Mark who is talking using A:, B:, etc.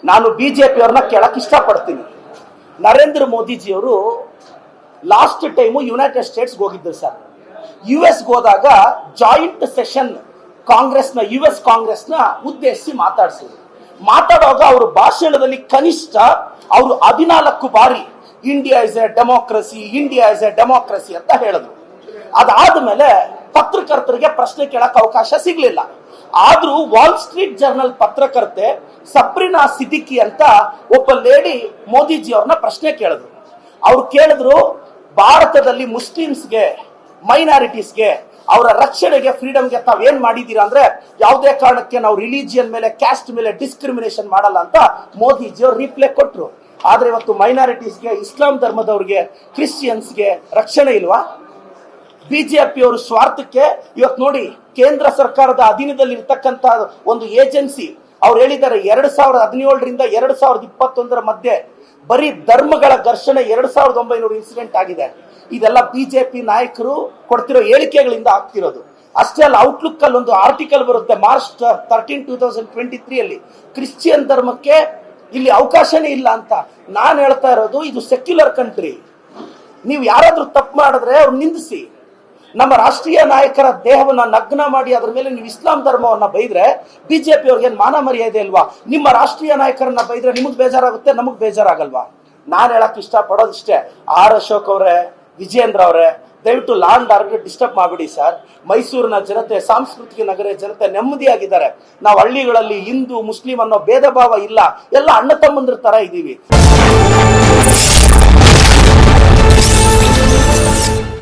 A: ನಾನು ಬಿಜೆಪಿ ಅವ್ರನ್ನ ಕೇಳಕ್ ಇಷ್ಟಪಡ್ತೀನಿ. ನರೇಂದ್ರ ಮೋದಿಜಿಯವರು ಲಾಸ್ಟ್ ಟೈಮು ಯುನೈಟೆಡ್ ಸ್ಟೇಟ್ಸ್ಗೆ ಹೋಗಿದ್ದರು ಸರ್. US ಹೋದಾಗ ಜಾಯಿಂಟ್ ಸೆಷನ್ ಕಾಂಗ್ರೆಸ್ನ US ಕಾಂಗ್ರೆಸ್ನ ಉದ್ದೇಶಿಸಿ ಮಾತಾಡುವಾಗ ಅವರು ಭಾಷಣದಲ್ಲಿ ಕನಿಷ್ಠ ಅವರು 14 ಬಾರಿ India is A democracy, India is A democracy ಅಂತ ಹೇಳಿದ್ರು. ಅದಾದ್ಮೇಲೆ ಪತ್ರಕರ್ತರಿಗೆ ಪ್ರಶ್ನೆ ಕೇಳಕ್ ಅವಕಾಶ ಸಿಗ್ಲಿಲ್ಲ. ಆದ್ರೂ ವಾಲ್ ಸ್ಟ್ರೀಟ್ ಜರ್ನಲ್ ಪತ್ರಕರ್ತೆ ಸಬ್ರಿನಾ ಸಿದ್ದಿಕಿ ಅಂತ ಒಬ್ಬ ಲೇಡಿ ಮೋದಿಜಿ ಅವ್ರನ್ನ ಪ್ರಶ್ನೆ ಕೇಳಿದ್ರು. ಅವ್ರು ಕೇಳಿದ್ರು, ಭಾರತದಲ್ಲಿ ಮುಸ್ಲಿಮ್ಸ್ಗೆ, ಮೈನಾರಿಟೀಸ್ಗೆ ಅವರ ರಕ್ಷಣೆಗೆ, ಫ್ರೀಡಮ್ಗೆ ತಾವ್ ಏನ್ ಮಾಡಿದೀರಾ ಅಂದ್ರೆ ಯಾವುದೇ ಕಾರಣಕ್ಕೆ ನಾವು ರಿಲಿಜಿಯನ್ ಮೇಲೆ, ಕ್ಯಾಸ್ಟ್ ಮೇಲೆ ಡಿಸ್ಕ್ರಿಮಿನೇಷನ್ ಮಾಡಲ್ಲ ಅಂತ ಮೋದಿಜಿ ಅವ್ರು ರಿಪ್ಲೈ ಕೊಟ್ರು. ಆದ್ರೆ ಇವತ್ತು ಮೈನಾರಿಟೀಸ್ಗೆ, ಇಸ್ಲಾಂ ಧರ್ಮದವ್ರಿಗೆ, ಕ್ರಿಶ್ಚಿಯನ್ಸ್ಗೆ ರಕ್ಷಣೆ ಇಲ್ವಾ? ಬಿಜೆಪಿ ಅವರು ಸ್ವಾರ್ಥಕ್ಕೆ ಇವತ್ತು ನೋಡಿ, ಕೇಂದ್ರ ಸರ್ಕಾರದ ಅಧೀನದಲ್ಲಿ ಇರ್ತಕ್ಕಂತ ಒಂದು ಏಜೆನ್ಸಿ ಅವ್ರು ಹೇಳಿದ್ದಾರೆ 2017ರಿಂದ 2021 ಮಧ್ಯೆ ಬರೀ ಧರ್ಮಗಳ ಘರ್ಷಣೆ 2900 ಇನ್ಸಿಡೆಂಟ್ ಆಗಿದೆ. ಇದೆಲ್ಲ ಬಿಜೆಪಿ ನಾಯಕರು ಕೊಡ್ತಿರೋ ಹೇಳಿಕೆಗಳಿಂದ ಆಗ್ತಿರೋದು. ಅಷ್ಟೇ ಅಲ್ಲ, ಔಟ್ಲುಕ್ ಅಲ್ಲಿ ಒಂದು ಆರ್ಟಿಕಲ್ ಬರುತ್ತೆ ಮಾರ್ಚ್ 13, 2023 ಅಲ್ಲಿ, ಕ್ರಿಶ್ಚಿಯನ್ ಧರ್ಮಕ್ಕೆ ಇಲ್ಲಿ ಅವಕಾಶನೇ ಇಲ್ಲ ಅಂತ. ನಾನು ಹೇಳ್ತಾ ಇರೋದು, ಇದು ಸೆಕ್ಯುಲರ್ ಕಂಟ್ರಿ. ನೀವು ಯಾರಾದ್ರೂ ತಪ್ಪು ಮಾಡಿದ್ರೆ ಅವ್ರು ನಿಂದಿಸಿ. ನಮ್ಮ ರಾಷ್ಟ್ರೀಯ ನಾಯಕರ ದೇಹವನ್ನ ನಗ್ನ ಮಾಡಿ ಅದ್ರ ಮೇಲೆ ನೀವು ಇಸ್ಲಾಂ ಧರ್ಮವನ್ನ ಬೈದ್ರೆ ಬಿಜೆಪಿ ಅವ್ರಿಗೆ ಮಾನ ಮರ್ಯಾದೆ ಇಲ್ವಾ? ನಿಮ್ಮ ರಾಷ್ಟ್ರೀಯ ನಾಯಕರನ್ನ ಬೈದ್ರೆ ನಿಮಗ್ ಬೇಜಾರಾಗುತ್ತೆ, ನಮಗ್ ಬೇಜಾರಾಗಲ್ವಾ? ನಾನು ಹೇಳಕ್ ಇಷ್ಟಪಡೋದಿಷ್ಟೇ, ಆರ್ ಅಶೋಕ್ ಅವರೇ, ವಿಜೇಂದ್ರ ಅವರೇ, ದಯವಿಟ್ಟು ಲ್ಯಾಂಡ್ ಆರ್ಡರ್ ಡಿಸ್ಟರ್ಬ್ ಮಾಡಬೇಡಿ ಸರ್. ಮೈಸೂರಿನ ಜನತೆ, ಸಾಂಸ್ಕೃತಿಕ ನಗರ ಜನತೆ ನೆಮ್ಮದಿಯಾಗಿದ್ದಾರೆ. ನಾವು ಹಳ್ಳಿಗಳಲ್ಲಿ ಹಿಂದೂ ಮುಸ್ಲಿಂ ಅನ್ನೋ ಭೇದ ಭಾವ ಇಲ್ಲ, ಎಲ್ಲ ಅಣ್ಣ ತಮ್ಮಂದ್ರ ತರ ಇದೀವಿ.